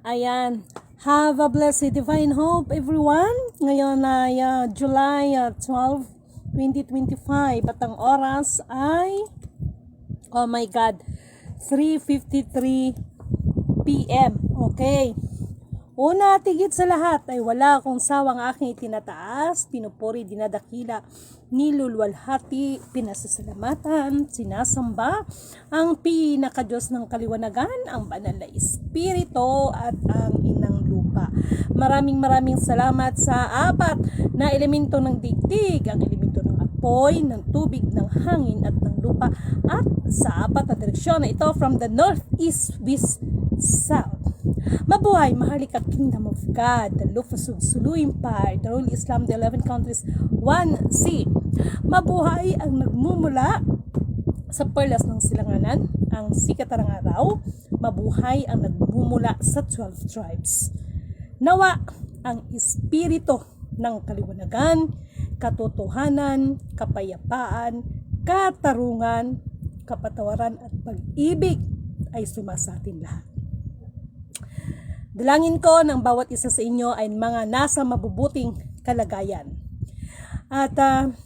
Ayan. Have a blessed divine hope, everyone. Ngayon ay July 12, 2025. At ang oras ay, oh my God, 3:53 p.m. Okay. Una at higit sa lahat ay wala akong sawang aking itinataas, pinupuri, dinadakila, nilulwalhati, pinasasalamatan, sinasamba ang pinakadiyos ng kaliwanagan, ang banal na Espiritu at ang inang lupa. Maraming salamat sa apat na elemento ng digdig, ang elemento ng apoy, ng tubig, ng hangin at ng lupa, at sa apat na direksyon na ito from the north, east, west, south. Mabuhay, mahalika Kingdom of God, the Lufasug Sulu Empire, the Holy Islam, the 11 countries, 1C. Mabuhay ang nagmumula sa perlas ng silanganan, ang sikat ng araw. Mabuhay ang nagmumula sa 12 tribes. Nawa ang espiritu ng kaliwanagan, katotohanan, kapayapaan, katarungan, kapatawaran at pag-ibig ay sumasatin lahat. Dalangin ko ng bawat isa sa inyo ay mga nasa mabubuting kalagayan. At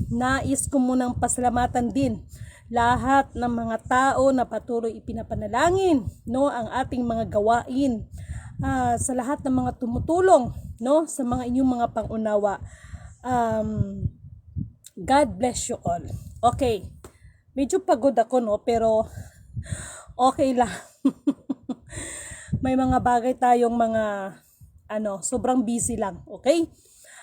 nais ko munang pasalamatan din lahat ng mga tao na patuloy ipinapanalangin, no, ang ating mga gawain, sa lahat ng mga tumutulong, no, sa mga inyong mga pangunawa. God bless you all. Okay. Medyo pagod ako, no, pero okay lang. May mga bagay tayong mga sobrang busy lang, okay?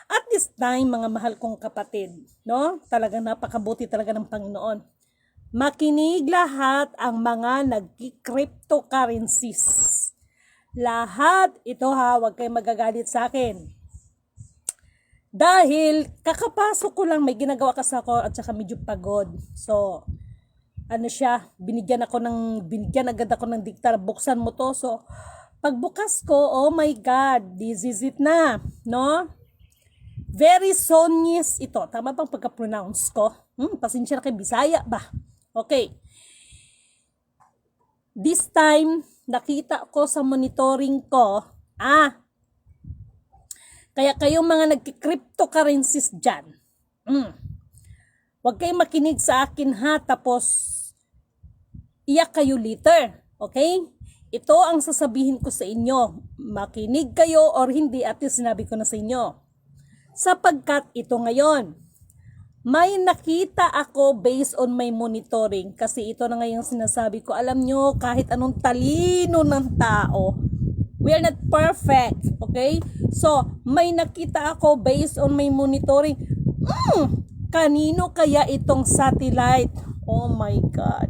At this time, mga mahal kong kapatid, no? Talagang napakabuti talaga ng Panginoon. Makinig lahat ang mga nag-cryptocurrencies. Lahat ito huwag kayong magagalit sa akin. Dahil kakapasok ko lang, may ginagawa kasi ako at saka medyo pagod. So, binigyan agad ako ng diktar, buksan mo to. So, pagbukas ko, oh my God, this is it na, no? Very Sonyes ito. Tama bang pagka-pronounce ko? Pasensya na kay Bisaya ba? Okay. This time, nakita ko sa monitoring ko, kaya kayong mga nag-cryptocurrencies dyan, huwag kayong makinig sa akin ha, tapos iyak kayo later, okay? Ito ang sasabihin ko sa inyo. Makinig kayo or hindi, at least sinabi ko na sa inyo. Sapagkat ito ngayon, may nakita ako based on my monitoring. Kasi ito na ngayon sinasabi ko. Alam nyo, kahit anong talino ng tao, we are not perfect, okay? So, may nakita ako based on my monitoring. Kanino kaya itong satellite? Oh my God.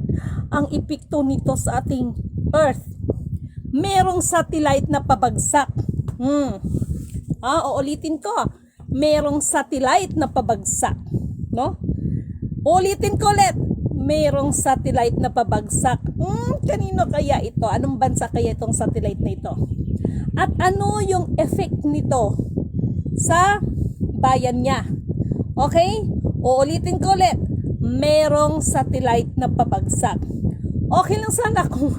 Ang epekto nito sa ating Earth. Merong satellite na pabagsak. Uulitin ko. Merong satellite na pabagsak. No? Ulitin ko ulit. Merong satellite na pabagsak. Kanino kaya ito? Anong bansa kaya itong satellite na ito? At ano yung effect nito sa bayan niya? Okay? Uulitin ko ulit. Merong satellite na pabagsak. Okay lang sana kung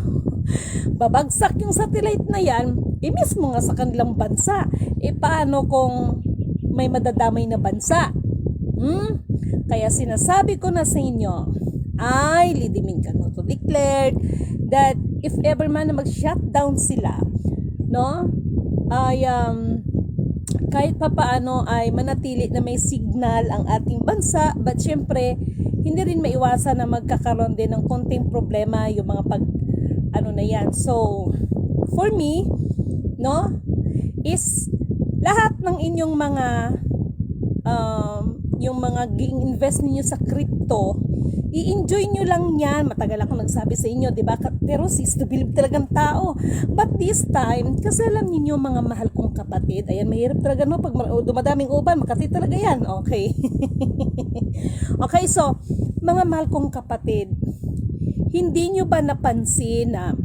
babagsak yung satellite na yan, mismo nga sa kanilang bansa. Paano kung may madadamay na bansa? Kaya sinasabi ko na sa inyo, ay lidimin ka no to declared that if ever man na mag-shutdown sila, no, ay kahit papaano ay manatili na may signal ang ating bansa, but syempre hindi rin maiwasan na magkakaroon din ng konting problema yung mga na yan. So, for me, no, is lahat ng inyong mga yung mga gi-invest niyo sa crypto, i-enjoy nyo lang yan. Matagal ako nagsabi sa inyo, di ba? Pero sis, believe talagang tao. But this time, kasi alam niyo mga mahal kong kapatid, ayan, mahirap talaga no, pag dumadaming uban, makati talaga yan. Okay. Okay, so, mga mahal kong kapatid, hindi nyo ba napansin na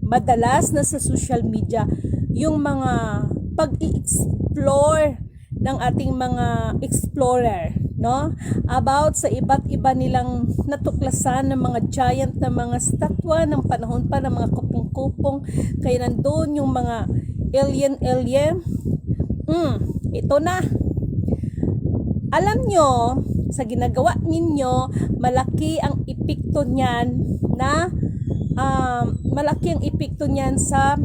madalas na sa social media yung mga pag-i-explore ng ating mga explorer, no? About sa iba't iba nilang natuklasan ng mga giant na mga statwa ng panahon pa ng mga kupong-kupong. Kaya nandun yung mga alien. Ito na. Alam nyo, sa ginagawa ninyo, malaki ang epekto niyan na malaki ang epekto niyan sa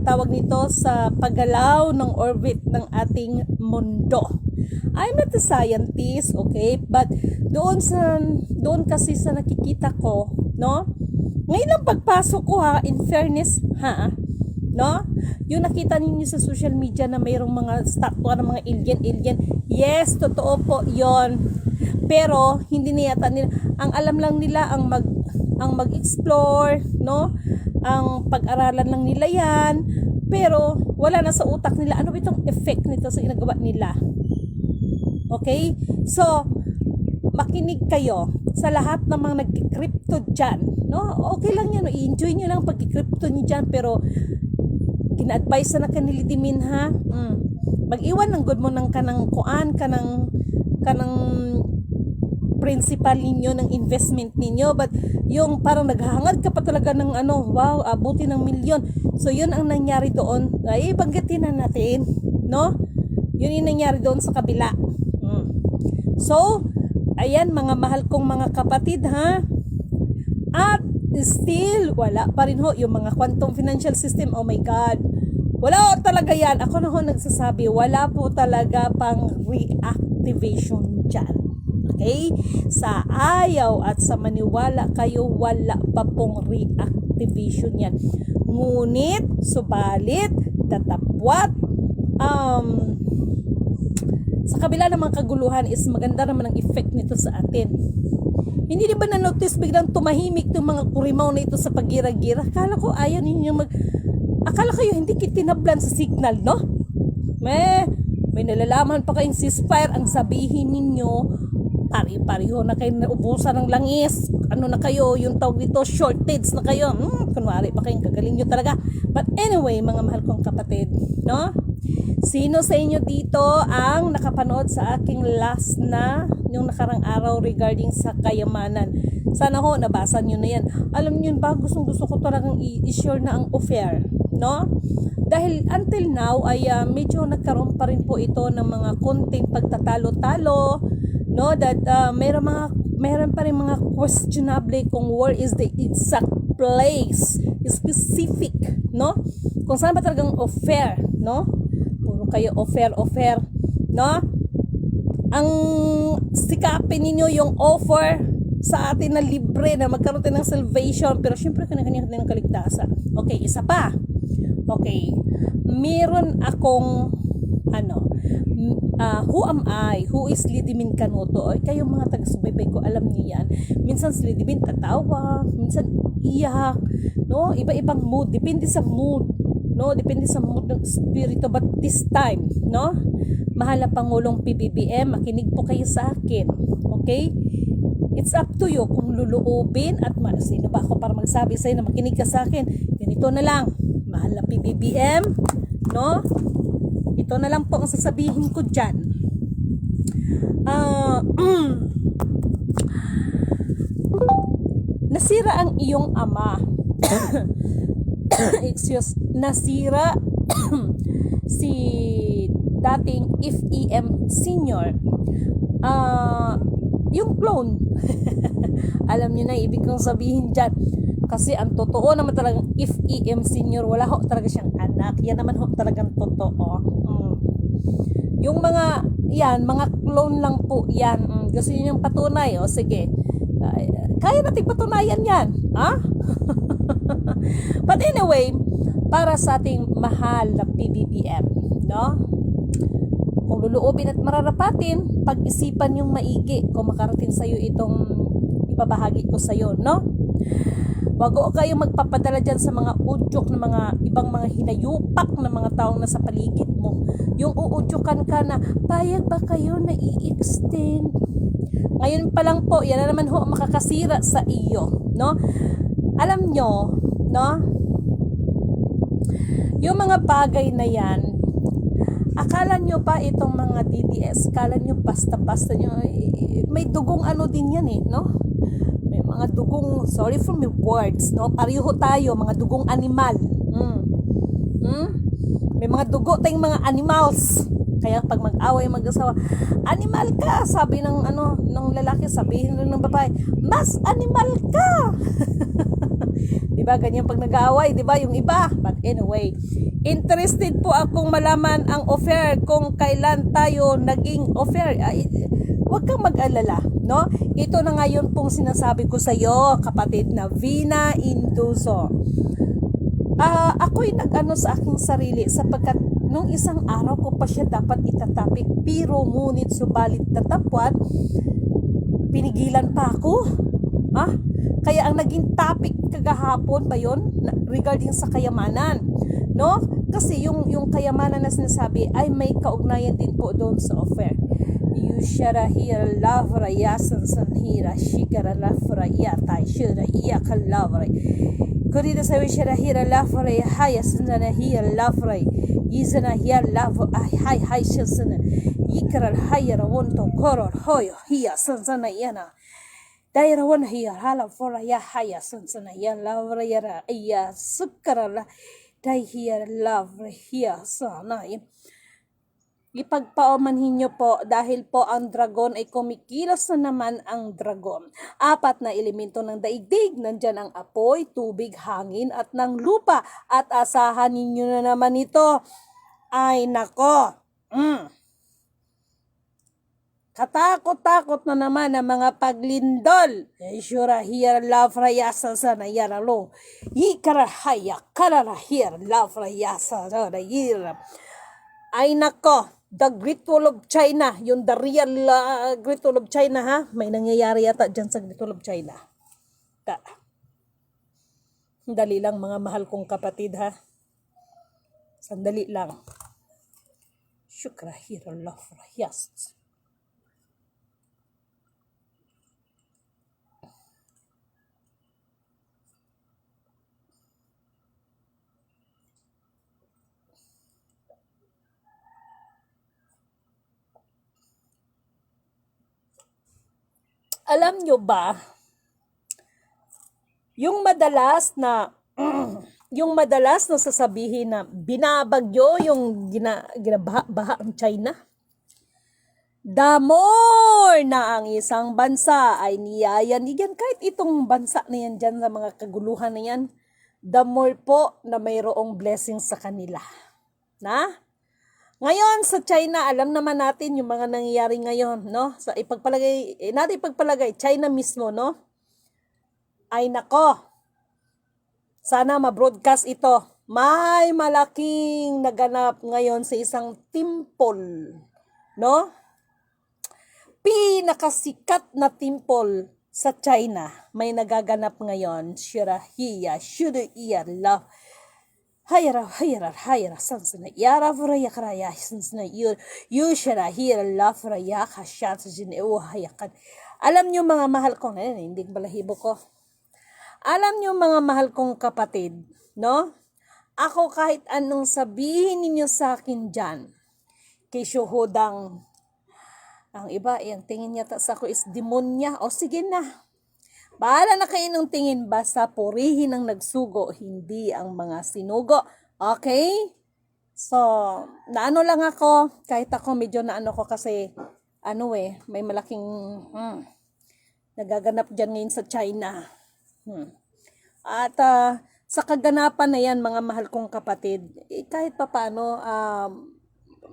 tawag nito sa paggalaw ng orbit ng ating mundo. I'm not a scientist, okay? But doon kasi sa nakikita ko, no? Ngayon lang pagpasok ko in fairness, no? Yung nakita ninyo sa social media na mayroong mga statwa ng mga alien. Yes, totoo po 'yon. Pero hindi na yata nila, ang alam lang nila ang mag-explore, no? Ang pag-aralan lang nila 'yan. Pero wala na sa utak nila ano itong effect nito sa ginagawa nila. Okay? So, makinig kayo sa lahat ng mga nag-crypto dyan. No? Okay lang yan. I-enjoy nyo lang pag-crypto nyo dyan. Pero, kina-advise na kanilitimin ha. Mag-iwan ng good mo ng kanang kuan, kanang principal ninyo, ng investment ninyo. But, yung parang naghahangad ka pa talaga ng wow, abuti ng milyon. So, yun ang nangyari doon. Ay, banggitin na natin. No? Yun yung nangyari doon sa kabila. So, ayan mga mahal kong mga kapatid ha. At still, wala pa rin ho yung mga quantum financial system. Oh my God. Wala talaga yan. Ako na ho nagsasabi, wala po talaga pang reactivation dyan. Okay? Sa ayaw at sa maniwala kayo, wala pa pong reactivation yan. Ngunit, subalit, tatapwat, sa kabila ng mga kaguluhan is maganda naman ang effect nito sa atin. Hindi ba na-notice biglang tumahimik ng mga kurimaw na ito sa pagira-gira? Akala ko ayaw ninyo akala kayo hindi kitinablan sa signal, no? May nalalaman pa kayong ceasefire, ang sabihin ninyo, pari-pariho na kayo naubusan ng langis. Ano na kayo, yung tawag dito, shortage na kayo. Kunwari pa kayong gagaling nyo talaga. But anyway, mga mahal kong kapatid, no? Sino sa inyo dito ang nakapanood sa aking last na yung nakarang araw regarding sa kayamanan? Sana ho, nabasa nyo na yan. Alam nyo ba, gusto ko talagang i-share na ang offer, no? Dahil until now ay medyo nagkaroon pa rin po ito ng mga konting pagtatalo-talo, no? That meron pa rin mga questionable kung where is the exact place, specific, no? Kung saan ba talagang offer, no? Puro kayo offer, no? Ang sikapin ninyo yung offer sa atin na libre na magkaroon tayo ng salvation, pero syempre kanya-kanya ng kaligtasan. Okay, isa pa. Okay, meron akong who am I? Who is Lidimin Canuto? Ay, kayong mga taga-subaybay ko, alam niyo yan. Minsan si Lidimin tatawa, minsan iyak, no? Iba-ibang mood, depende sa mood, no? Depende sa mood ng espiritu. But this time, no? Mahal na Pangulong PBBM, makinig po kayo sa akin. Okay? It's up to you kung luluubin at sino ba ako para magsabi sa'yo na makinig ka sa akin. Ganito na lang, mahal na PBBM, no? Ito na lang po ang sasabihin ko dyan. Nasira ang iyong ama. Nasira si dating FEM senior. Yung clone. Alam niyo na ibig kong sabihin dyan. Kasi ang totoo naman talagang FEM senior, wala ho talaga siyang anak. Yan naman ho talagang totoo. Yung mga mga clone lang po yan. Gusto niyo yung patunay? O sige. Kaya natin patunayan yan. Ha? But anyway, para sa ating mahal na PBBM, no? Kung luluubin at mararapatin, pag-isipan yung maigi kung makarating sa'yo itong ipabahagi ko sa'yo, no? Wag o kayo magpapadala dyan sa mga udyok ng mga ibang mga hinayupak na mga taong nasa paligid mo. Yung uudyukan ka na, payag ba kayo na i-extend? Ngayon pa lang po, yan na naman ho makakasira sa iyo, no? Alam nyo, no? Yung mga bagay na yan, Akala nyo ba itong mga DDS, akala nyo basta-basta nyo, may dugong ano din yan no? May mga dugong, sorry for my words, no? Pareho tayo, mga dugong animal. May mga dugo tayong mga animals. Kaya pag mag-away mag-asawa, animal ka, sabi ng ng lalaki, sabihin ng babae, mas animal ka. 'Di ba ganyan pag nag-aaway, 'di ba yung iba? But anyway, interested po akong malaman ang offer kung kailan tayo naging offer. Huwag kang mag-alala, no? Ito na ngayon pong sinasabi ko sa iyo, kapatid na Vina Induso. Ako'y nag-ano sa aking sarili sapagkat nung isang araw ko pa siya dapat itatapik, pero ngunit subalit tatapwat, pinigilan pa ako. Kaya ang naging topic kagahapon ba yun regarding sa kayamanan, no? Kasi yung kayamanan na sinasabi ay may kaugnayan din po doon sa offer. You shara hira lavra yasan san hira shikara lavra yatai shara iya kalavra. Kurida sa shara hira lavra haya sana hira lavra yizana hira lavra hay shasana yikara haya rawonto koror hoyo hiya sansana yana. Daira wana hiya hala fora ya haya sansana ya lavra yara iya sukara la dai hiya lavra hiya sana. Ipagpaumanhin nyo po dahil po ang dragon ay kumikilos na naman ang dragon. 4 na elemento ng daigdig, nandyan ang apoy, tubig, hangin at ng lupa. At asahan ninyo na naman ito. Ay nako, katakot-takot na naman ang mga paglindol. Shura here love rayasa sa nayaralo. Yikarahaya kararahir love rayasa sa nayira. Ay nako, the Great Wall of China, yung the real Great Wall of China ha, may nangyayari yata dyan sa Great Wall of China. Dali lang mga mahal kong kapatid ha. Sandali lang. Shukra hira lafra, yes. Alam nyo ba, yung madalas na sasabihin na binabagyo yung ginabaha ang China, the more na ang isang bansa ay niyayanigan, kahit itong bansa na yan dyan sa mga kaguluhan na yan, the more po na mayroong blessing sa kanila. Ngayon sa China, alam naman natin yung mga nangyayari ngayon, no? Sa ipagpalagay, China mismo, no? Ay nako, sana ma-broadcast ito. May malaking naganap ngayon sa isang temple, no? Pinakasikat na temple sa China. May nagaganap ngayon. Shirahiya, Shuriya, Love. Hayara sansana yara vraya kraya sansana you shara here love raya kashat jin hayakan. Alam niyo mga mahal kong hindi balahibo ko. Alam niyo mga mahal kong kapatid, no? Ako kahit anong sabihin ninyo sa akin diyan, kay syuhodang ang iba, ang tingin yata sa ako is demonya. O sige na. Bahala na kayo ng tingin, basta purihin ang nagsugo, hindi ang mga sinugo. Okay? So, naano lang ako, kahit ako medyo naano ko kasi, may malaking nagaganap dyan ngayon sa China. At sa kaganapan na yan, mga mahal kong kapatid, kahit pa paano,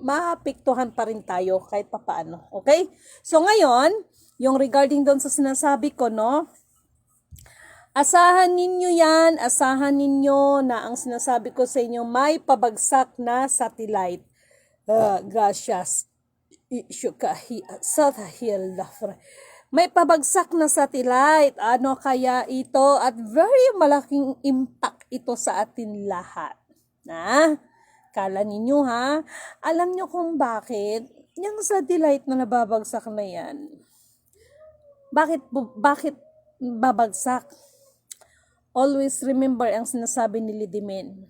maapektuhan pa rin tayo kahit pa paano. Okay? So, ngayon, yung regarding doon sa sinasabi ko, no? Asahan ninyo na ang sinasabi ko sa inyo may pabagsak na satellite. Gracias. May pabagsak na satellite. Ano kaya ito? At very malaking impact ito sa atin lahat. Kala ninyo ha? Alam nyo kung bakit? Yung satellite na nababagsak na yan. Bakit babagsak? Always remember ang sinasabi ni Lidimen.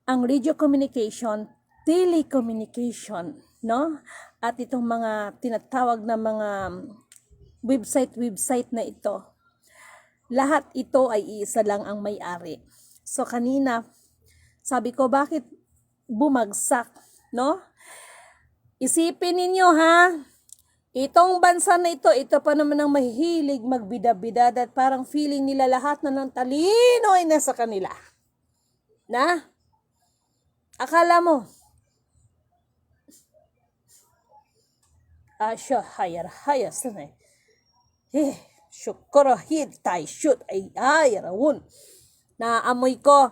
Ang radio communication telecommunication, no? At itong mga tinatawag na mga website na ito, lahat ito ay iisa lang ang may-ari. So kanina, sabi ko bakit bumagsak, no? Isipin ninyo ha, itong bansa na ito pa naman ang mahihilig magbida-bida at parang feeling nila lahat na ng talino ay nasa kanila. Na? Akala mo, hayar sanay. Syukuro hitay shoot ay rawun. Naamoy ko,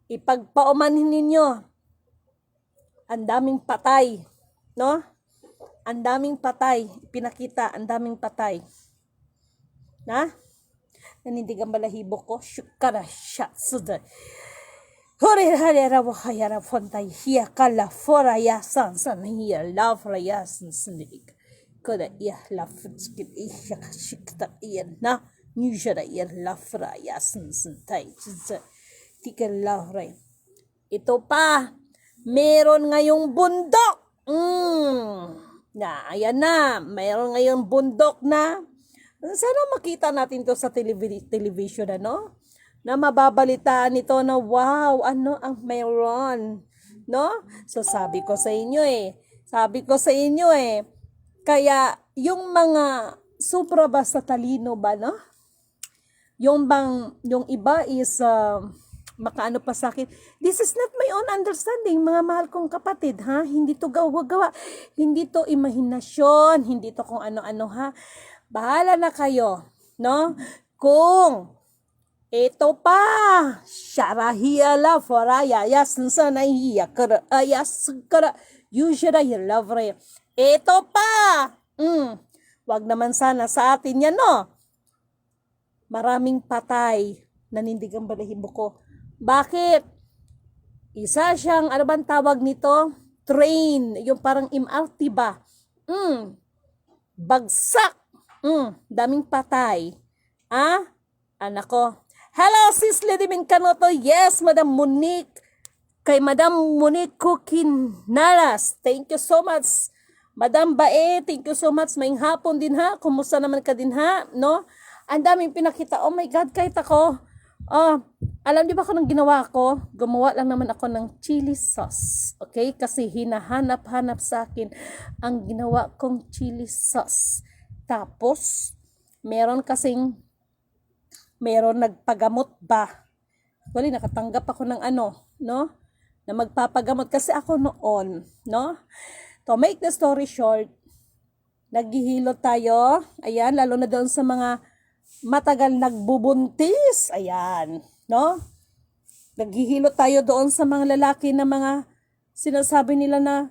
ipagpaumanhin ninyo, ang daming patay, no? Ang daming patay, pinakita, ang daming patay. Na? Nanindigan balahibo ko, syukara shatsuda. Hore harera wakayara fontay hiya kala fora yasan san hiya la fora yasan sinig. Koda iya la futskit iya kashikta iya na nyujara iya la fora yasan santay. Tika la fora. Ito pa, meron ngayong bundok. Ayan na, meron ngayong bundok na. Sana makita natin to sa television, ano? Na mababalitaan nito na wow, ano ang mayroon, no? So sabi ko sa inyo kaya yung mga sobra ba sa talino ba, no? Yung iba is makaano pa sa akin, this is not my own understanding, mga mahal kong kapatid, ha? Hindi to gawa, hindi to imahinasyon, hindi to kung ano-ano, ha? Bahala na kayo, no? Kung ito pa, syarahiya la foraya yasan nahiya kara ayas kara usually love ray. Ito pa, wag naman sana sa atin yan, no? Maraming patay, nanindigang balahibo ko. Bakit? Isa siyang, ano bang tawag nito? Train, yung parang MRT ba? Bagsak, daming patay. Anak ko. Hello, Sis Lady Mincanoto. Yes, Madam Monique. Kay Madam Monique Cookin-Naras. Thank you so much. Madam Bae, thank you so much. Maing hapon din ha. Kumusta naman ka din ha? No? Ang daming pinakita. Oh my God, kahit ako. Alam di ba ko nang ginawa ko? Gumawa lang naman ako ng chili sauce. Okay? Kasi hinahanap-hanap sa akin ang ginawa kong chili sauce. Tapos, meron nagpagamot ba? Actually, nakatanggap ako ng no? Na magpapagamot kasi ako noon, no? To make the story short, naghihilot tayo. Ayan, lalo na doon sa mga matagal nagbubuntis. Ayan, no? Naghihilot tayo doon sa mga lalaki na mga sinasabi nila na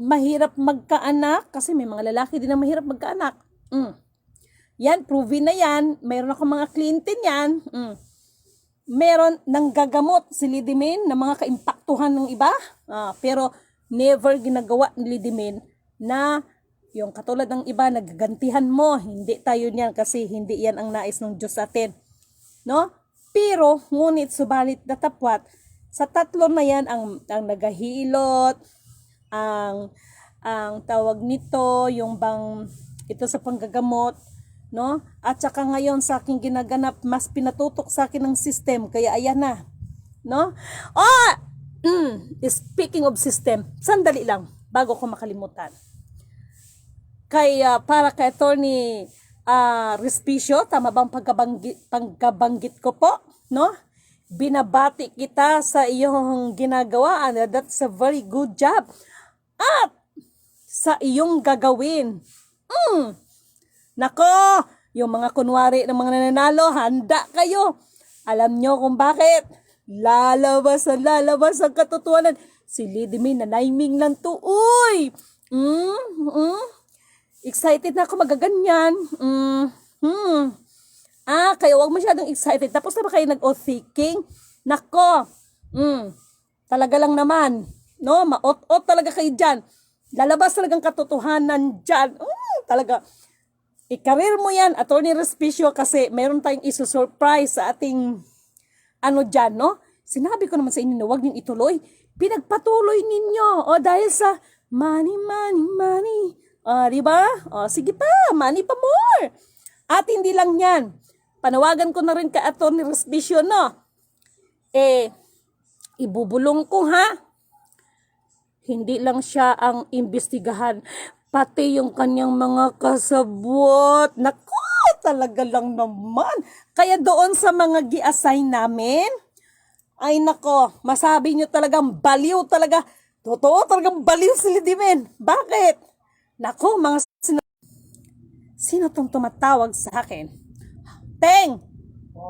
mahirap magkaanak. Kasi may mga lalaki din na mahirap magkaanak. Yan, proven na yan. Mayroon ako mga cliente yan. Meron nang gagamot si Lidimin na mga kaimpaktuhan ng iba. Pero never ginagawa ni Lidimin na yung katulad ng iba, nagagantihan mo. Hindi tayo niyan kasi hindi yan ang nais ng Diyos sa atin. No? Pero, ngunit subalit datapwat, sa tatlo na yan ang nagahilot, ang tawag nito, yung bang ito sa panggagamot, no? At saka ngayon sa aking ginaganap, mas pinatutok sa akin ng system, kaya ayan na, no? Speaking of system, sandali lang bago ko makalimutan. Kaya para kay Attorney Respicio, tama bang pagkabanggit ko po, no? Binabati kita sa iyong ginagawa, that's a very good job. At sa iyong gagawin. Nako, yung mga kunwari ng mga nananalo, handa kayo. Alam nyo kung bakit? Lalabas ang katotohanan. Si Lidimin na naiming lang to. Uy! Excited na ako magaganyan. Kaya wag masyadong excited. Tapos na ba kayo nag-o-thinking? Nako, talaga lang naman. No, maot-ot talaga kayo dyan. Lalabas talagang katotohanan dyan. Talaga. I-career mo yan, Attorney Respicio, kasi meron tayong iso-surprise sa ating dyan, no? Sinabi ko naman sa inyo na huwag niyong ituloy. Pinagpatuloy ninyo. O dahil sa money, money, money. O, diba? O, sige pa, money pa more. At hindi lang yan. Panawagan ko na rin kay Atty. Resbicio, no? Ibubulong ko, ha? Hindi lang siya ang imbestigahan. Pati yung kanyang mga kasabot. Naku, talaga lang naman. Kaya doon sa mga gi-assign namin, ay nako, masabi nyo talagang baliw talaga. Totoo talagang baliw si Lidimen. Bakit? Nako, mga sino tong tumatawag sa akin? Teng!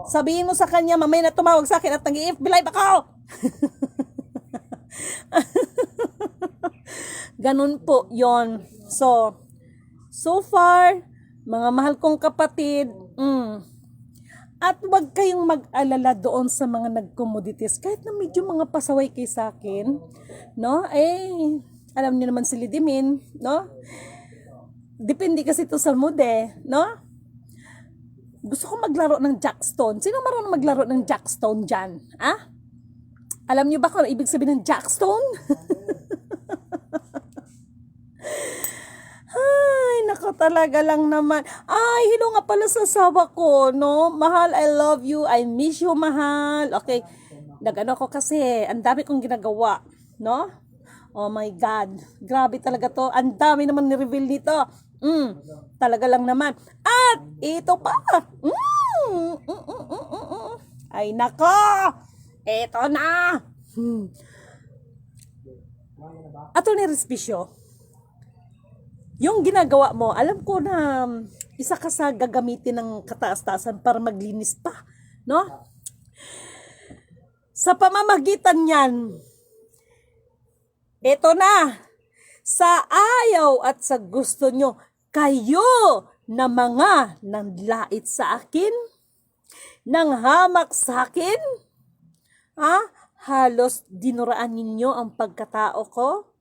Sabihin mo sa kanya, mamaya na tumawag sa akin at nag-i-FB live ako! Ganun po yon. So far, mga mahal kong kapatid, at huwag kayong mag-alala doon sa mga nag-commodities. Kahit na medyo mga pasaway kayo sa akin, no? Alam niyo naman si Lidimin, no? Depende kasi ito sa mood, no? Gusto ko maglaro ng jackstone. Sino marunong maglaro ng jackstone dyan? Alam niyo ba kung ano ibig sabihin ng jackstone? Ay, nako talaga lang naman. Ay, hello nga pala sa asawa ko, no? Mahal, I love you. I miss you, mahal. Okay, nagano ko kasi, ang dami kong ginagawa, no? Oh my God. Grabe talaga to. Ang dami naman ni-reveal nito. Talaga lang naman. At, ito pa. Ay, nako. Ito na. Atty. Resbicio, yung ginagawa mo, alam ko na isa ka sa gagamitin ng kataas-taasan para maglinis pa, no? Sa pamamagitan niyan, eto na, sa ayaw at sa gusto nyo, kayo na mga nanlait sa akin, nang hamak sa akin, halos dinuraan ninyo ang pagkatao ko.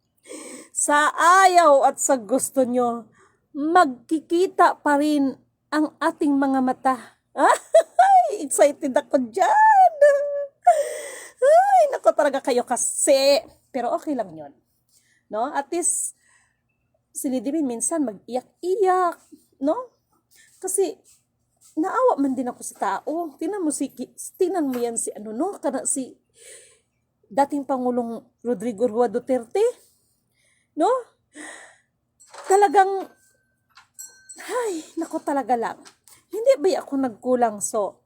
Sa ayaw at sa gusto nyo, magkikita pa rin ang ating mga mata. Excited ako dyan. Ay, naku talaga kayo kasi. Pero okay lang yun. No? At least, si Lidimin minsan mag-iyak-iyak. No? Kasi, naawa man din ako sa tao. Tingnan mo yan si si dating Pangulong Rodrigo Roa Duterte. No? Talagang, ay, naku talaga lang. Hindi ba ako nagkulang? So,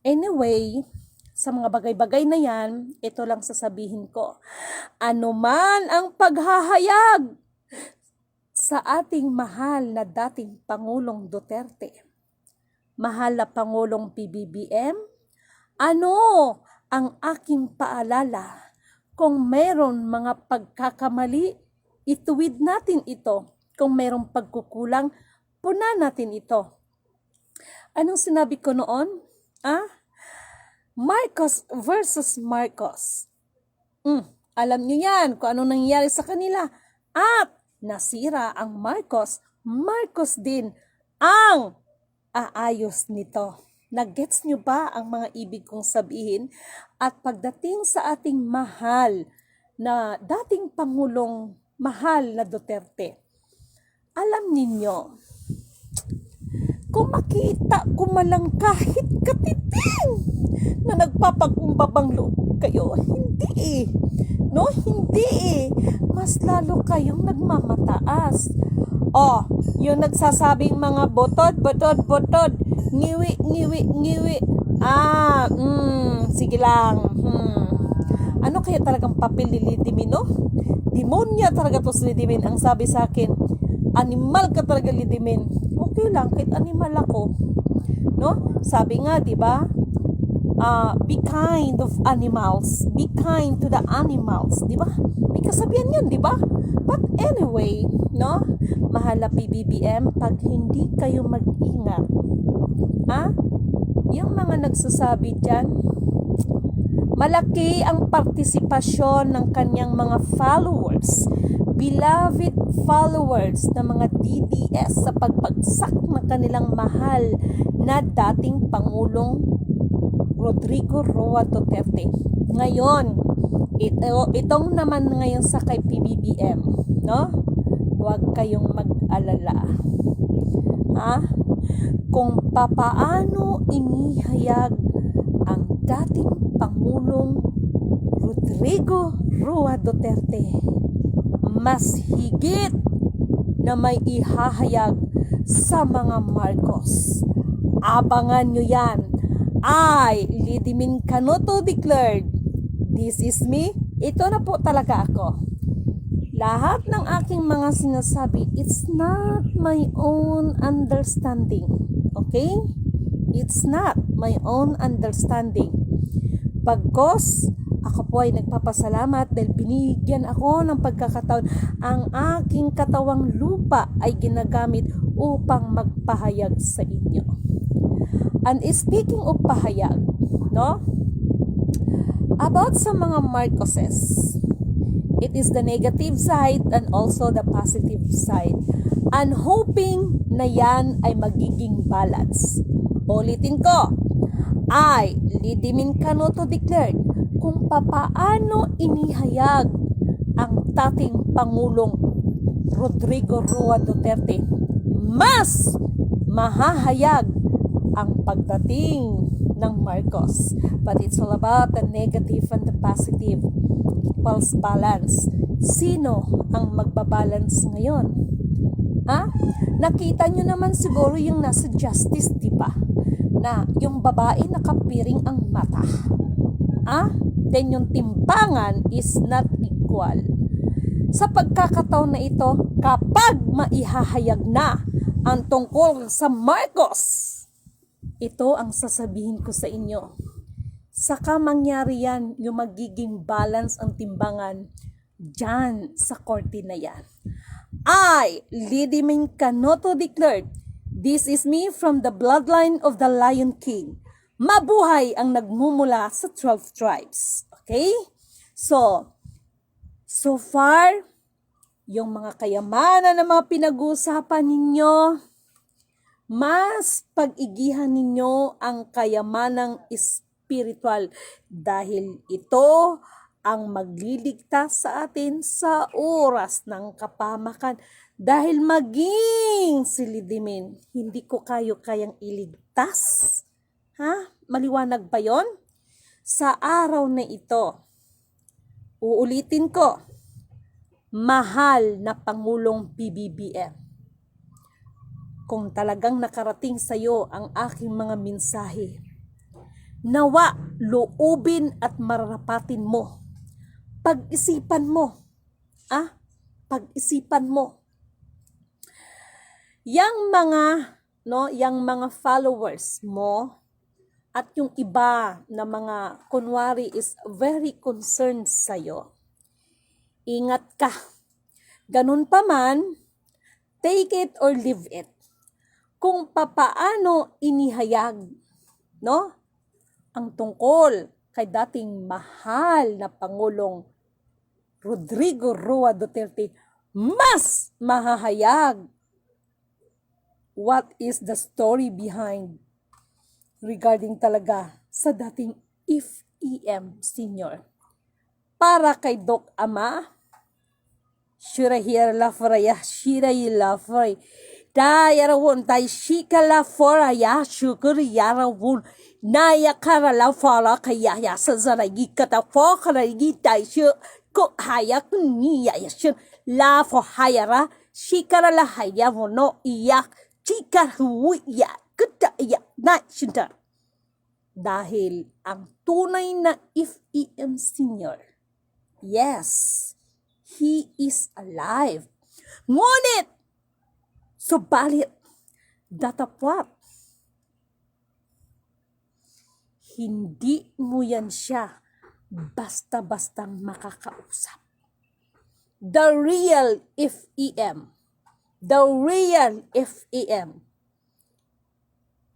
anyway, sa mga bagay-bagay na yan, ito lang sasabihin ko. Ano man ang paghahayag sa ating mahal na dating Pangulong Duterte, mahal na Pangulong PBBM, ano ang aking paalala? Kung mayroon mga pagkakamali, ituwid natin ito. Kung mayroong pagkukulang, puna natin ito. Anong sinabi ko noon? Marcos versus Marcos. Alam niyo yan kung ano nangyari sa kanila. At nasira ang Marcos. Marcos din ang aayos nito. Nagets nyo ba ang mga ibig kong sabihin? At pagdating sa ating mahal na dating Pangulong mahal na Duterte, alam ninyo, kung makita ko malang kahit katiting na nagpapakumbabang loob kayo, hindi no, hindi mas lalo kayong nagmamataas. Yung nagsasabing mga botod, ngiwi. Sige lang. Ano kaya talagang papel ni Lidimin, no? Demonya talaga to si Lidimin. Ang sabi sa akin, animal ka talaga, Lidimin. Okay lang, kahit animal ako. No? Sabi nga, di ba? Be kind of animals. Be kind to the animals. Di ba? May kasabihan yan, di ba? But anyway, no? Mahal na PBBM, pag hindi kayo mag-ingat, yung mga nagsasabi dyan, malaki ang partisipasyon ng kanyang mga followers, beloved followers ng mga DDS sa pagbagsak ng kanilang mahal na dating Pangulong Rodrigo Roa Duterte. Ngayon, itong naman ngayon sa kay PBBM, no? Huwag kayong mag-alala. Ha? Kung papaano inihayag ang dating Pangulong Rodrigo Roa Duterte, mas higit na may ihahayag sa mga Marcos. Abangan nyo yan. I, Lidimin Canoto declared, this is me. Ito na po talaga ako. Lahat ng aking mga sinasabi, it's not my own understanding. Okay? It's not my own understanding. Pagkos, ako po ay nagpapasalamat dahil binigyan ako ng pagkakataon. Ang aking katawang lupa ay ginagamit upang magpahayag sa inyo. And speaking of pahayag, no? About sa mga Marcoses, it is the negative side and also the positive side. And hoping na yan ay magiging balance. Ulitin ko, I, Lidimin Canoto declared, kung papaano inihayag ang dating Pangulong Rodrigo Roa Duterte, mas mahahayag ang pagdating ng Marcos. But it's all about the negative and the positive. Equals balance. Sino ang magbabalance ngayon? Ha? Nakita nyo naman siguro yung nasa justice, di ba? Na yung babae nakapiring ang mata. Ha? Then yung timbangan is not equal. Sa pagkakataon na ito, kapag maihahayag na ang tungkol sa Marcos, ito ang sasabihin ko sa inyo. Saka mangyari yan, yung magiging balance ang timbangan dyan sa korte na yan. I, Lidimin Canoto declared, this is me from the bloodline of the Lion King. Mabuhay ang nagmumula sa 12 tribes. Okay? So far, yung mga kayamanan na mga pinag-uusapan ninyo, mas pag-igihan ninyo ang kayamanang spiritual dahil ito ang magliligtas sa atin sa oras ng kapahamakan. Dahil maging silidimin, hindi ko kayo kayang iligtas. Ha? Maliwanag ba yon? Sa araw na ito, uulitin ko, mahal na Pangulong PBBM. Kung talagang nakarating sa iyo ang aking mga mensahe, nawa loobin at mararapatin mo. Pag-isipan mo. Pag-isipan mo. Yang mga followers mo at yung iba na mga kunwari is very concerned sa iyo. Ingat ka. Ganun pa man, take it or leave it. Kung papaano inihayag, no? Ang tungkol kay dating mahal na Pangulong Rodrigo Roa Duterte, mas mahahayag what is the story behind regarding talaga sa dating FEM Senior. Para kay Doc Ama, Shirahir Lafaraya, Shirayi Lafaray, Dayarawon, Daishika Lafaraya, Shukuri Yarawon, Naya Kara Lafara, Kaya Sazaragi, Katafokari, Daishu, Cook Hayak, Nia Yashin, La for Hayara, Shikara La Hayavono, Iyak, Chika Huya, Kutaya, Natshinta. Dahil ang tunay na FEM Senior, yes, he is alive. Ngunit, subalit, datapwat, hindi mo yan siya basta-bastang makakausap. The real FEM, the real FEM,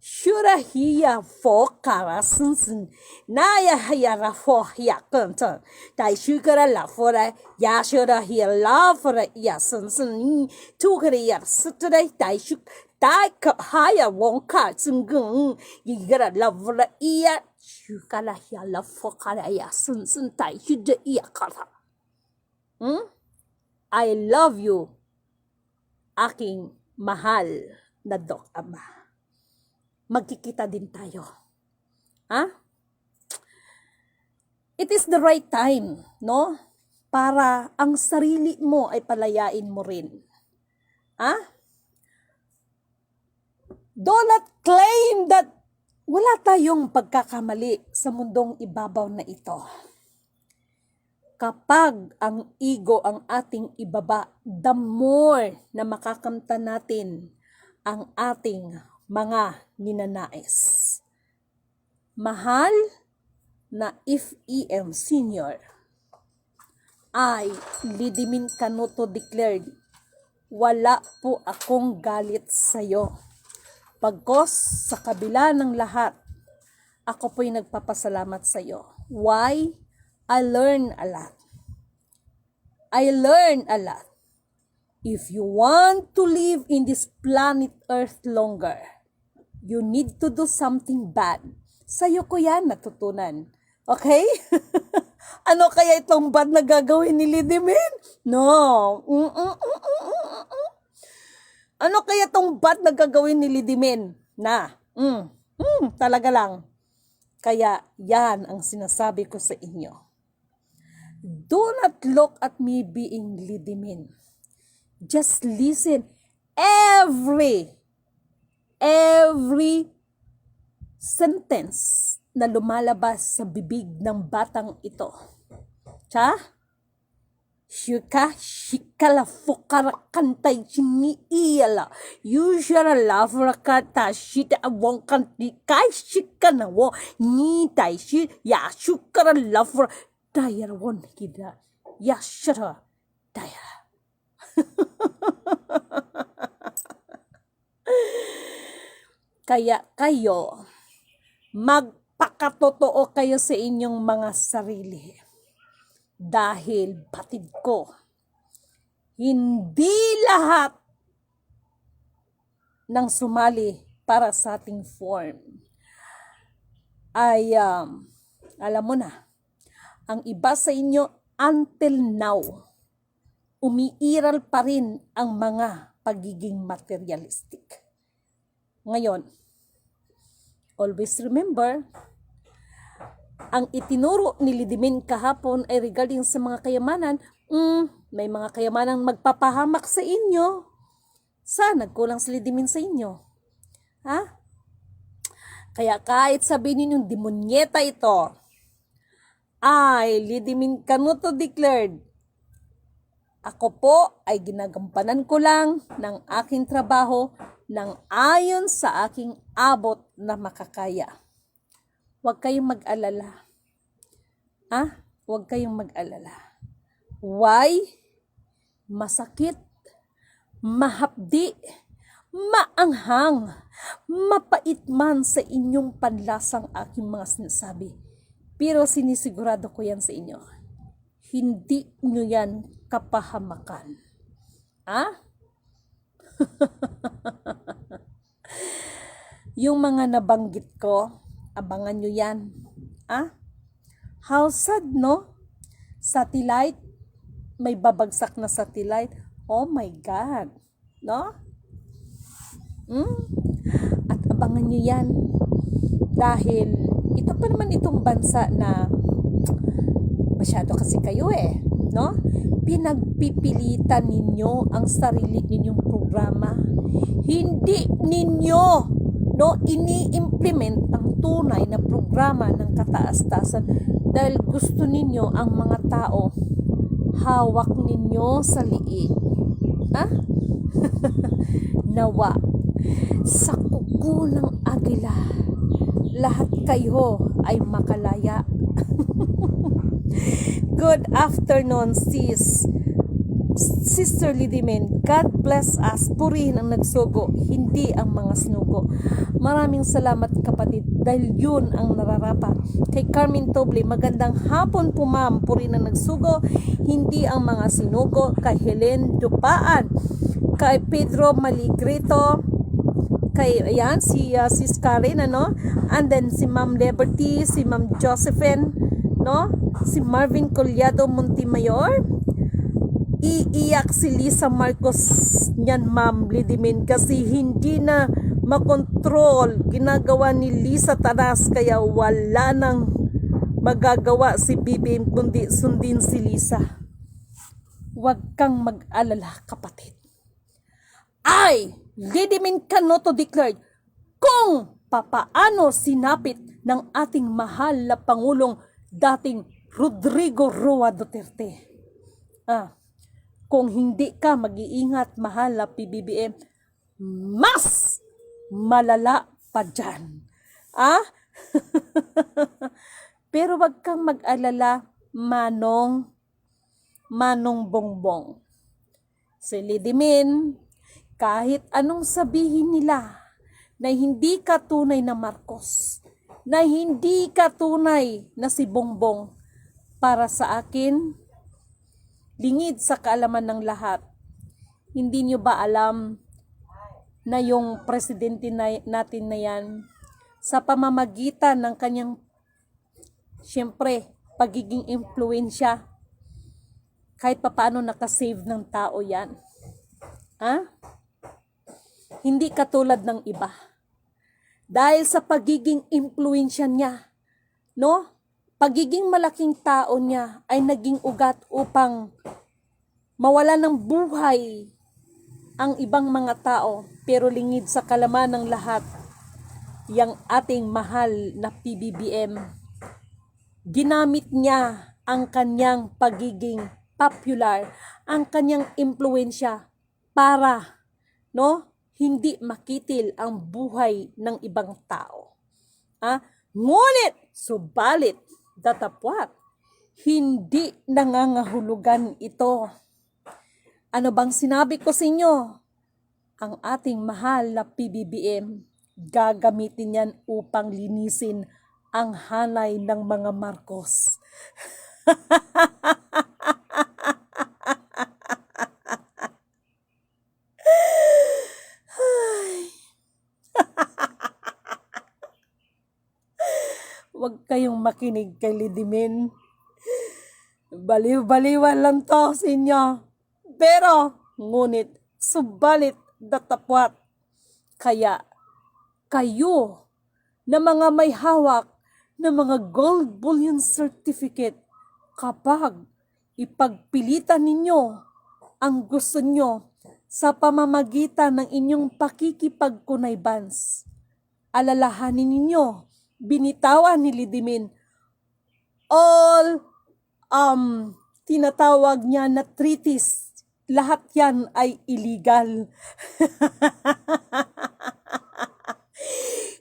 Shurahiya for Karasunsun, Naya Hayara for Yakunton, Tai Shukara La for a Yashura here la for a Yasunsun, Tukariya Saturday, Tai Shuk, Tai Haya won't cut some gun, you gotta love for a ear, Shukala hiala fokala ya sunsuntai huda iyakara. I love you, aking mahal na Doc Ama. Magkikita din tayo. It is the right time, no? Para ang sarili mo ay palayain mo rin. Do not claim that wala tayong pagkakamali sa mundong ibabaw na ito. Kapag ang ego ang ating ibaba, the more na makakamtan natin ang ating mga ninanais. Mahal na FEM Senior, I, Lidimin Canuto declared, wala po akong galit sa'yo. Pagkos sa kabila ng lahat, ako po'y nagpapasalamat sa'yo. Why? I learn a lot. I learn a lot. If you want to live in this planet Earth longer, you need to do something bad. Sa'yo ko yan natutunan. Okay? Ano kaya itong bad na gagawin ni Lidimin? No. Ano kaya itong bad na gagawin ni Lidimin? Talaga lang. Kaya yan ang sinasabi ko sa inyo. Do not look at me being Lidimin. Just listen. Every sentence na lumalabas sa bibig ng batang ito. Shikala fukara kantay chiniiyala. Usually lafra kata shita awong kanti kai shikana wo nitai shi ya shukara lafra dayar won kida ya shara dayar. Kaya kayo magpakatotoo kayo sa inyong mga sarili. Dahil batid ko, hindi lahat ng sumali para sa ating form ay, alam mo na, ang iba sa inyo until now, umiiral pa rin ang mga pagiging materialistic. Ngayon, always remember, ang itinuro ni Lidimin kahapon ay regarding sa mga kayamanan. May mga kayamanang magpapahamak sa inyo. Nagkulang si Lidimin sa inyo. Kaya kahit sabihin ninyong demonyeta ito, ay Lidimin Canuto declared, ako po ay ginagampanan ko lang ng aking trabaho ng ayon sa aking abot na makakaya. Huwag kayong mag-alala. Huwag kayong mag-alala. Why? Masakit, mahapdi, maanghang, mapait man sa inyong panlasang aking mga sinasabi. Pero sinisigurado ko yan sa inyo. Hindi nyo yan kapahamakan. Yung mga nabanggit ko, abangan nyo yan. How sad, no? Satellite, may babagsak na satellite. Oh my God. No? At abangan nyo yan. Dahil, ito pa naman itong bansa na masyado kasi kayo no? Pinagpipilitan ninyo ang sarili ninyong programa. Hindi ninyo ini-implement ang tunay na programa ng kataas-taasan dahil gusto ninyo ang mga tao hawak ninyo sa liig. Nawa sa kuko ng agila lahat kayo ay makalaya. Good afternoon, Sister Lidimin. God bless us. Purihin ang nagsugo, hindi ang mga sinugo. Maraming salamat kapatid dahil yun ang nararapat. Kay Carmen Toble, magandang hapon po ma'am. Purihin ang nagsugo, hindi ang mga sinugo. Kay Helen Dupaan, kay Pedro Maligrito, kay ayan si Karen, ano, and then si Ma'am Liberty, si Ma'am Josephine, no, si Marvin Collado Montemayor. Iiyak si Lisa Marcos niyan, Ma'am Lidimin, kasi hindi na makontrol ginagawa ni Lisa Taras, kaya wala nang magagawa si BBM kundi sundin si Lisa. Huwag kang mag-alala, kapatid. I, Lidimin Canoto, declared kung papaano sinapit ng ating mahal na Pangulong dating Rodrigo Roa Duterte. Kung hindi ka mag-iingat, mahal na PBBM, mas malala pa dyan. Pero wag kang mag-alala, Manong Bongbong. Si Lidimin, kahit anong sabihin nila na hindi ka tunay na Marcos, na hindi ka tunay na si Bongbong, para sa akin, lingid sa kaalaman ng lahat, hindi nyo ba alam na yung presidente natin na yan, sa pamamagitan ng kanyang, siyempre, pagiging impluensya, kahit papaano nakasave ng tao yan. Hindi katulad ng iba. Dahil sa pagiging impluensya niya, no? Pagiging malaking tao niya ay naging ugat upang mawala ng buhay ang ibang mga tao, pero lingid sa kalaman ng lahat, yang ating mahal na PBBM, ginamit niya ang kanyang pagiging popular, ang kanyang impluensya para, no, hindi makitil ang buhay ng ibang tao. Ngunit, subalit, datapwat, hindi nangangahulugan ito. Ano bang sinabi ko sa inyo? Ang ating mahal na PBBM, gagamitin yan upang linisin ang hanay ng mga Marcos. Huwag kayong makinig kay Lidimin. Baliw-baliwan lang to sa inyo. Pero, ngunit, subalit, datapwat. Kaya, kayo na mga may hawak na mga gold bullion certificate, kapag ipagpilitan ninyo ang gusto nyo sa pamamagitan ng inyong pakikipagkunaybans, alalahanin ninyo, binitawan ni Lidimin all tinatawag niya na treaties, lahat yan ay illegal.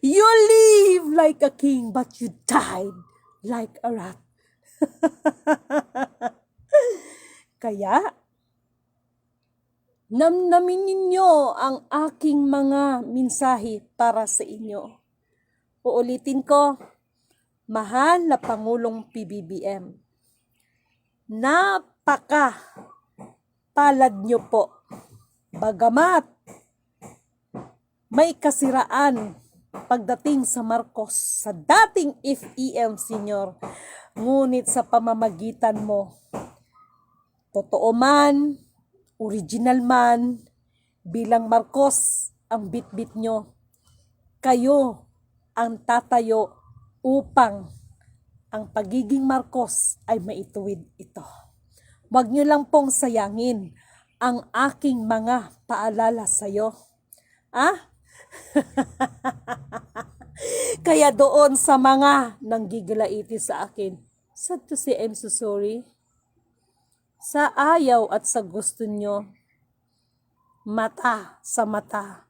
You live like a king, but you died like a rat. Kaya, namnamin ninyo ang aking mga mensahe para sa inyo. Uulitin ko, mahal na Pangulong PBBM, napaka palad nyo po. Bagamat may kasiraan pagdating sa Marcos, sa dating FEM Senior, ngunit sa pamamagitan mo, totoo man, original man, bilang Marcos ang bitbit nyo, kayo ang tatayo upang ang pagiging Marcos ay maituwid ito. Huwag nyo lang pong sayangin ang aking mga paalala sa'yo. Kaya doon sa mga nanggigalaiti sa akin, sad to say, I'm so sorry. Sa ayaw at sa gusto nyo, mata sa mata,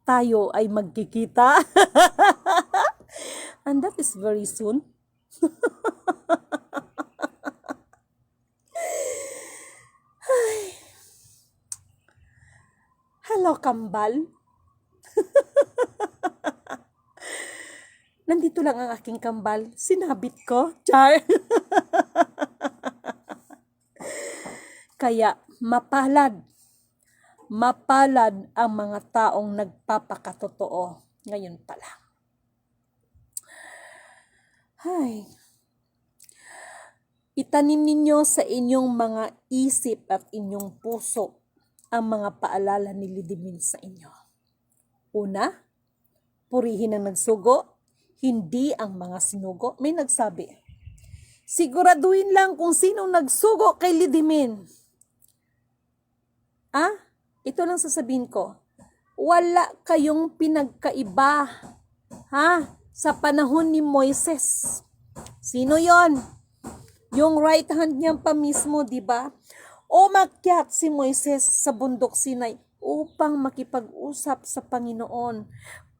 tayo ay magkikita. And that is very soon. Hello, kambal. Nandito lang ang aking kambal. Sinabit ko. Char. Kaya mapalad Mapalad ang mga taong nagpapakatotoo ngayon pa lang. Hay. Itanim ninyo sa inyong mga isip at inyong puso ang mga paalala ni Lidimil sa inyo. Una, purihin ang nagsugo, hindi ang mga sinugo. May nagsabi, siguraduhin lang kung sino nagsugo kay Lidimil. Ito lang sasabihin ko. Wala kayong pinagkaiba, sa panahon ni Moises. Sino yon? Yung right hand niya pa mismo, di ba? Umakyat si Moises sa bundok Sinai upang makipag-usap sa Panginoon.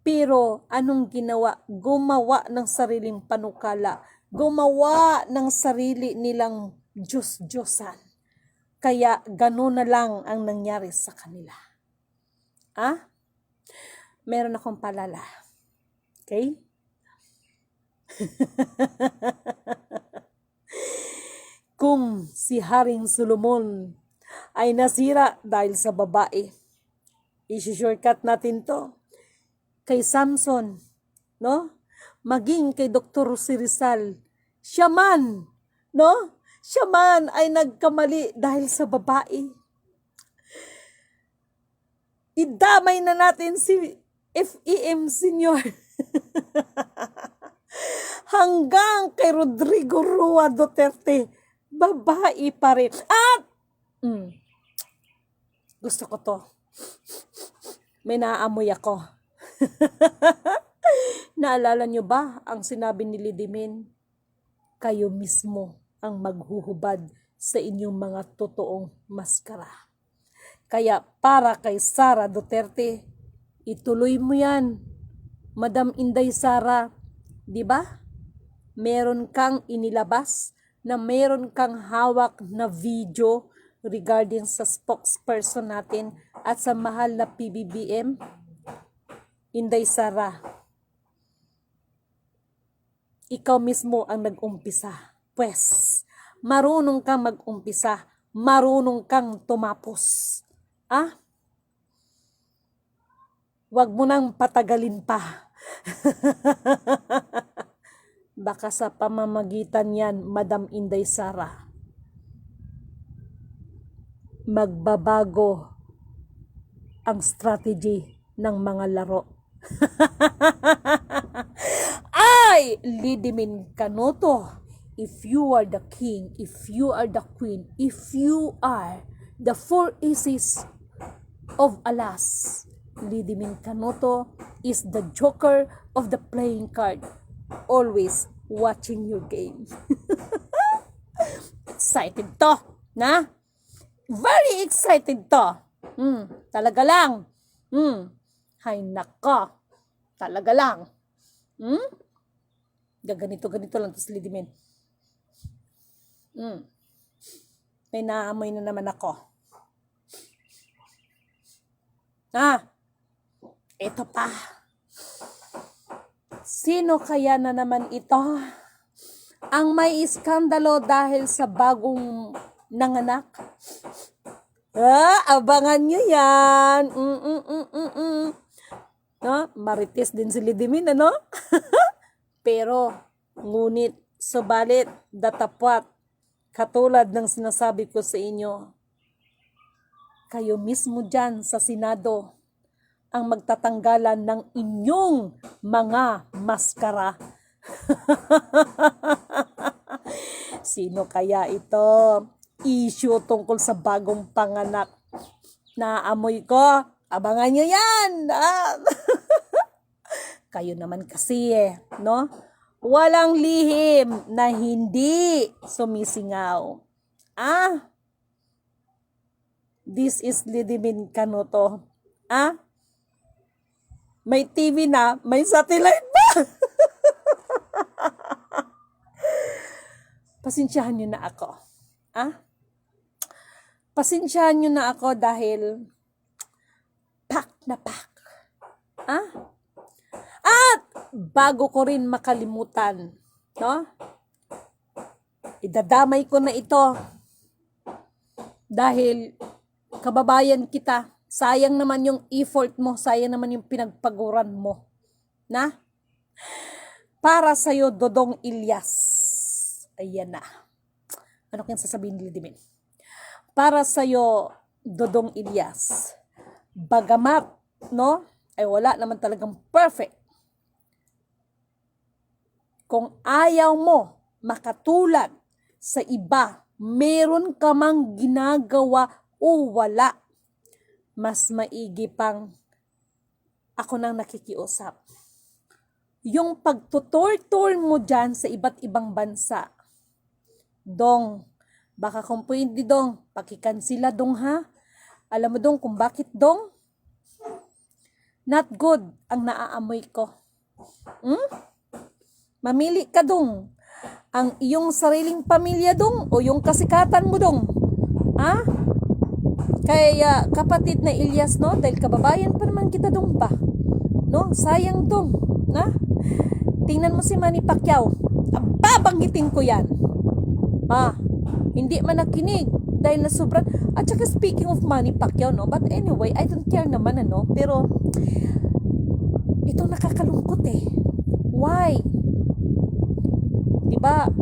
Pero anong ginawa? Gumawa ng sariling panukala. Gumawa ng sarili nilang Diyos-Diyosan. Kaya gano'n na lang ang nangyari sa kanila. Meron akong palala. Okay? Kung si Haring Solomon ay nasira dahil sa babae, isi-shortcut natin to kay Samson, no? Maging kay Dr. Rosie Rizal, siya man, no? Siya man ay nagkamali dahil sa babae. Idamay na natin si FEM Senior. Hanggang kay Rodrigo Roa Duterte, babae pa rin. At gusto ko to. May naaamoy ako. Naalala nyo ba ang sinabi ni Lidimil? Kayo mismo ang maghuhubad sa inyong mga totoong maskara. Kaya para kay Sara Duterte, ituloy mo yan. Madam Inday Sara, di ba? Meron kang inilabas na meron kang hawak na video regarding sa spokesperson natin at sa mahal na PBBM. Inday Sara, ikaw mismo ang nag-umpisa. Pwes, marunong kang mag-umpisa, marunong kang tumapos. Wag mo nang patagalin pa. Baka sa pamamagitan yan, Madam Inday Sara, magbabago ang strategy ng mga laro. Ay, Lidimil Canoto, if you are the king, if you are the queen, if you are the four aces of Alas, Lidimil Canoto is the joker of the playing card, always watching your game. Excited to, na? Very excited to. Talaga lang. Hay naka. Talaga lang. Gaganito-ganito lang to si Lidimil. May naamoy na naman ako. Ito pa. Sino kaya na naman ito ang may iskandalo dahil sa bagong nanganak? Abangan nyo yan. No? Marites din si Lidimil, ano? Pero, ngunit, subalit, datapwat, katulad ng sinasabi ko sa inyo, kayo mismo dyan sa Senado ang magtatanggalan ng inyong mga maskara. Sino kaya ito? Issue tungkol sa bagong panganak. Naamoy ko. Abangan nyo yan. Kayo naman kasi no? Walang lihim na hindi sumisingaw. This is Lidimil Canoto. May TV na, may satellite pa. Pasensyahan nyo na ako. Pasensyahan nyo na ako dahil pak na pak. At bago ko rin makalimutan, no? Idadamay ko na ito dahil kababayan kita, Sayang naman yung effort mo, sayang naman yung pinagpaguran mo. Na? Para sa'yo, Dodong Ilyas. Ayan na. Ano kayang sasabihin ni Lidimin? Para sa'yo, Dodong Ilyas. Bagamat, no? Ay wala naman talagang perfect. Kung ayaw mo makatulad sa iba, meron ka mang ginagawa o wala, mas maigi pang ako nang nakikiusap. Yung pagtutor mo dyan sa iba't ibang bansa, Dong, baka kung pwede Dong, pakikansila Dong ha? Alam mo Dong kung bakit Dong? Not good ang naaamoy ko. Mamili ka Dong. Ang iyong sariling pamilya Dong o yung kasikatan mo Dong. Ha? Kaya kapatid na Ilyas, no? Dahil kababayan pa naman kita Dong ba? No? Sayang Dong. Na? Tingnan mo si Manny Pacquiao. Babanggitin ko yan. Hindi man nakinig dahil na sobrang. At saka speaking of Manny Pacquiao, no? But anyway, I don't care naman, ano? Pero ito nakakalungkot eh. Why? Diba?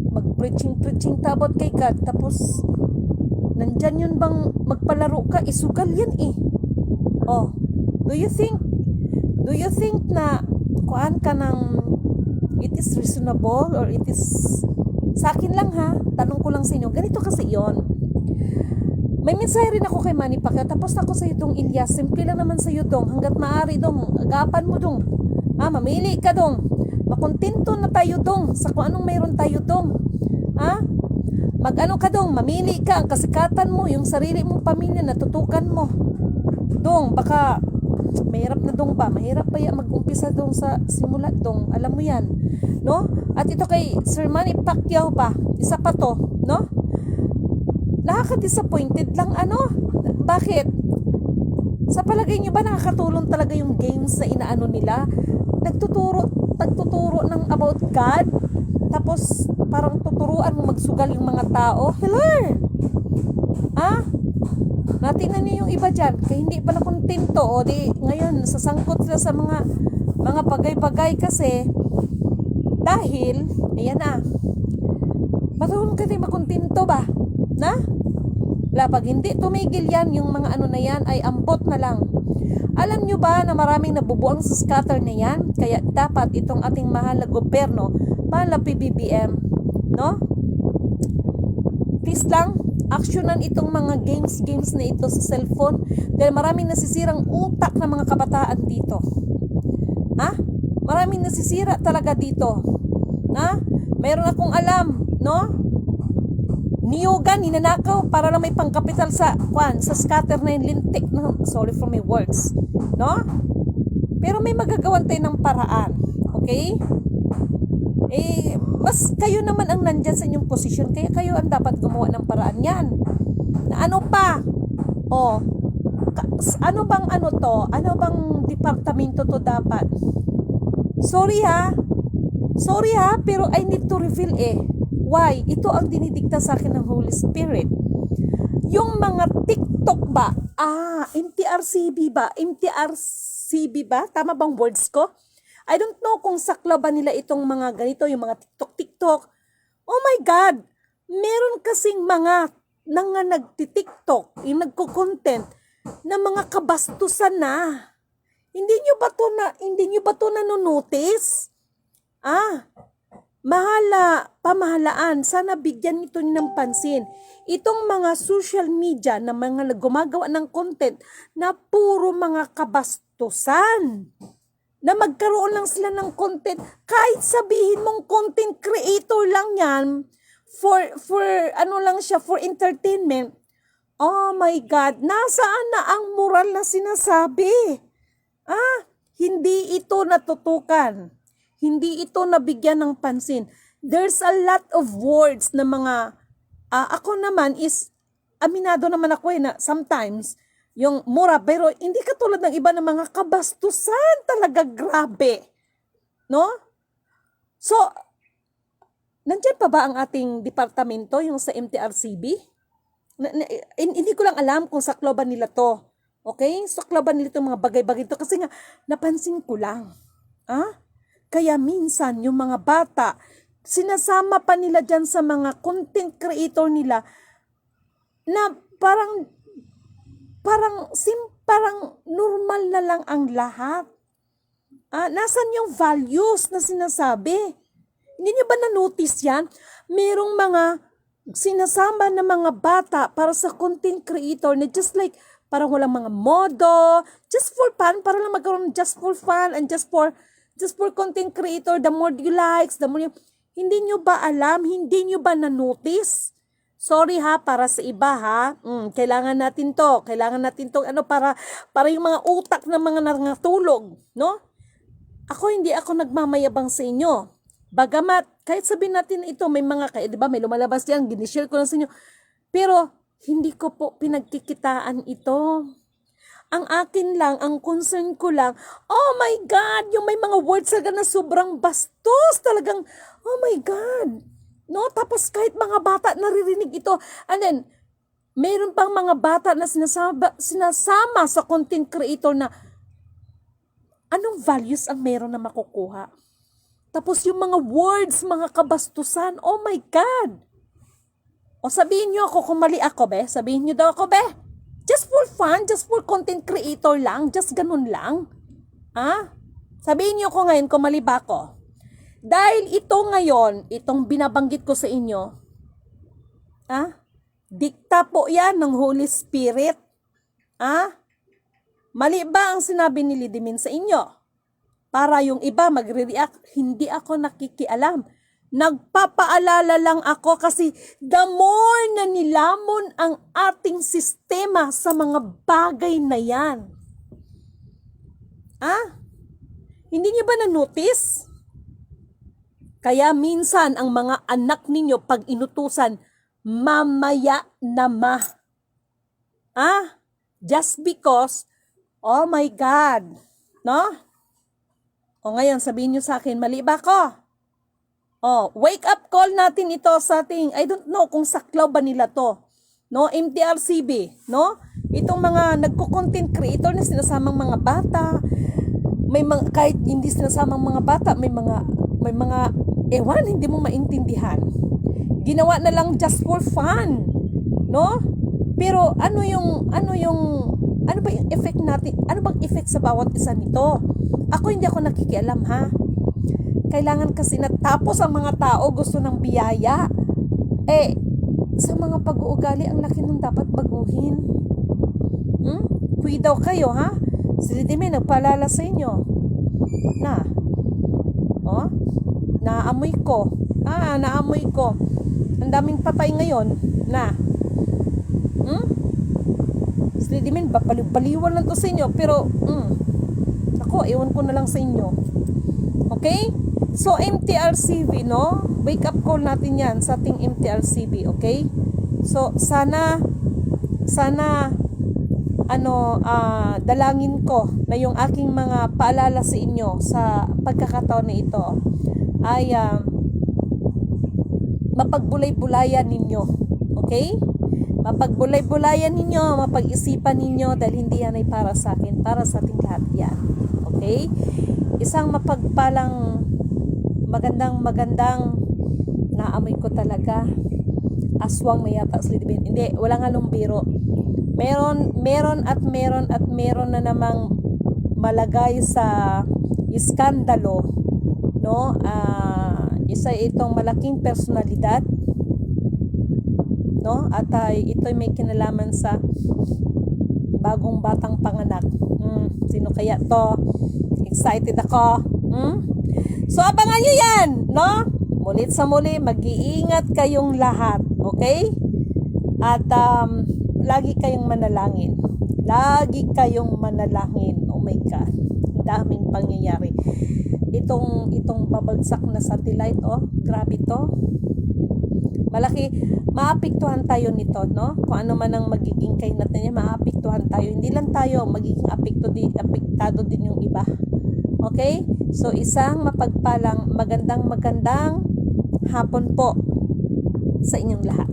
Mag-preaching tabot kay God. Tapos nandyan yun bang magpalaro ka? Isugal yan eh. Oh, do you think na kuan ka ng it is reasonable or it is sa akin lang ha, tanong ko lang sa inyo, ganito kasi yon. May mensahe rin ako kay Manny Pacquiao, tapos ako sa Dong Ilyas, simple lang naman sa iyo Dong, hanggat maaari Dong, agapan mo Dong, mamili ka Dong, makontento na tayo Dong, sa kung anong mayroon tayo Dong, mag-ano ka Dong, mamili ka, ang kasikatan mo, yung sarili mong pamilya, natutukan mo, Dong, baka mahirap na Dong ba, mahirap pa yan mag-umpisa Dong sa simula Dong, alam mo yan, no? At ito kay Sir Manny Pacquiao pa, isa pa to, no? Nakaka-disappointed lang, ano? Bakit? Sa palagay nyo ba nakakatulong talaga yung games na inaano nila? Nagtuturo ng about God, tapos parang tuturuan mo magsugal yung mga tao. Hello! Natingnan niyo yung iba dyan, kaya hindi pala kontento, o di ngayon sasangkot sila sa mga bagay-bagay kasi dahil, ayan na, matulong ka din makontento ba? Na? Pag hindi tumigil yan, yung mga ano na yan ay ambot na lang. Alam nyo ba na maraming nabubuang sa scatter na yan? Kaya dapat itong ating mahal na gobyerno, mahal na PBBM, no? Please lang, aksyonan itong mga games na ito sa cellphone dahil maraming nasisirang utak ng mga kabataan dito. Maraming nasisira talaga dito. Mayroon akong alam, no? Niyugan, ninanakaw para lang may pangkapital sa scatter na yung lintik. No? Sorry for my words. No? Pero may magagawan tayo ng paraan. Okay? Mas kayo naman ang nandyan sa inyong posisyon. Kaya kayo ang dapat gumawa ng paraan yan. Na ano pa? Ano bang ano to? Ano bang departamento to dapat? Sorry ha, pero I need to reveal Why? Ito ang dinidikta sa akin ng Holy Spirit. Yung mga TikTok ba? MTRCB ba? MTRCB ba? Tama bang words ko? I don't know kung sakla ba nila itong mga ganito, yung mga TikTok. Oh my God! Meron kasing mga nagti-TikTok, yung nagko-content na mga kabastusan na. Hindi nyo ba to nanonotice? Pamahalaan, sana bigyan ito ng pansin. Itong mga social media na mga gumagawa ng content na puro mga kabastusan. Na magkaroon lang sila ng content, kahit sabihin mong content creator lang yan, for ano lang siya, for entertainment. Oh my God, nasaan na ang moral na sinasabi? Hindi ito natutukan. Hindi ito nabigyan ng pansin. There's a lot of words na mga, ako naman is, aminado naman ako na sometimes, yung mura, pero hindi katulad ng iba ng mga kabastusan, talaga grabe. No? So, nandiyan pa ba ang ating departamento, yung sa MTRCB? Hindi ko lang alam kung saklo ba nila to. Okay? Saklaban nila itong mga bagay-bagay ito kasi nga napansin ko lang. Kaya minsan yung mga bata, sinasama pa nila dyan sa mga content creator nila na parang normal na lang ang lahat. Nasaan yung values na sinasabi? Hindi nyo ba na-notice yan? Merong mga sinasama na mga bata para sa content creator na just like, parang walang mga modo, just for fun, para lang magkaroon just for fun and just for content creator, the more you likes, the more you... Hindi nyo ba alam? Hindi nyo ba na-notice? Sorry ha, para sa iba ha. Kailangan natin to. Kailangan natin to para yung mga utak ng mga nangatulog, no? Hindi ako nagmamayabang sa inyo. Bagamat, kahit sabihin natin ito, may mga, di ba, may lumalabas yan, ginishare ko lang sa inyo. Pero, hindi ko po pinagkikitaan ito. Ang akin lang, ang concern ko lang, oh my God, yung may mga words talaga na sobrang bastos, talagang, oh my God. No, tapos kahit mga bata naririnig ito, and then, mayroon pang mga bata na sinasama sa content creator na, anong values ang meron na makukuha? Tapos yung mga words, mga kabastusan, oh my God! O sabihin nyo ako kung mali ako, be? Sabihin nyo daw ako, be? Just for fun, just for content creator lang, just ganun lang. Sabihin nyo ako ngayon kung mali ba ako. Dahil ito ngayon, itong binabanggit ko sa inyo, dikta po yan ng Holy Spirit. Mali ba ang sinabi ni Lidimin sa inyo? Para yung iba magre-react, hindi ako nakikialam. Nagpapaalala lang ako kasi the more na nilamon ang ating sistema sa mga bagay na yan. Hindi niyo ba na-notice? Kaya minsan ang mga anak ninyo pag inutusan, mamaya na ma. Just because, oh my God, no? O ngayon, sabihin nyo sa akin, mali ba ko? Wake up call natin ito sa ating, I don't know kung saklaw ba nila to, no? MTRCB, no? Itong mga nagko-content creator na sinasamang mga bata, may mga, kahit hindi sinasamang mga bata, may mga, ewan, hindi mo maintindihan. Ginawa na lang just for fun, no? Pero ano ba yung effect natin? Ano bang effect sa bawat isa nito? Hindi ako nakikialam ha. Kailangan kasi natapos ang mga tao gusto ng biyaya. Sa mga pag-uugali, ang laki nung dapat baguhin. Puwi daw kayo ha. Si Lidime nagpaalala sa inyo. Naamoy ko. Naamoy ko. Ang daming patay ngayon. Si Lidime, baliwan lang to sa inyo. Pero, ewan ko na lang sa inyo. Okay? So, MTRCB, no? Wake up call natin yan sa ating MTRCB, okay? So, sana, dalangin ko na yung aking mga paalala sa inyo sa pagkakataon na ito ay mapagbulay-bulayan ninyo. Okay? Mapagbulay-bulayan ninyo, mapag-isipan ninyo dahil hindi yan ay para sa akin, para sa ating lahat yan. Okay? Isang mapagpalang magandang naamoy ko talaga. Aswang na yata sa Lidibin. Hindi, walang halong biro. Meron na namang malagay sa iskandalo, no? Isa itong malaking personalidad, no? At ito'y may kinalaman sa bagong batang panganak. Sino kaya to? Excited ako. So, abangan nyo yan, no? Mulit sa muli, mag-iingat kayong lahat. Okay? At, lagi kayong manalangin. Lagi kayong manalangin. Oh my God. Daming pangyayari. Itong babagsak na satellite, grabe to. Malaki, maapektuhan tayo nito, no? Kung ano man ang magiging kainat niya, maapektuhan tayo. Hindi lang tayo, magiging apektado din yung iba. Okay? So, isang magandang hapon po sa inyong lahat.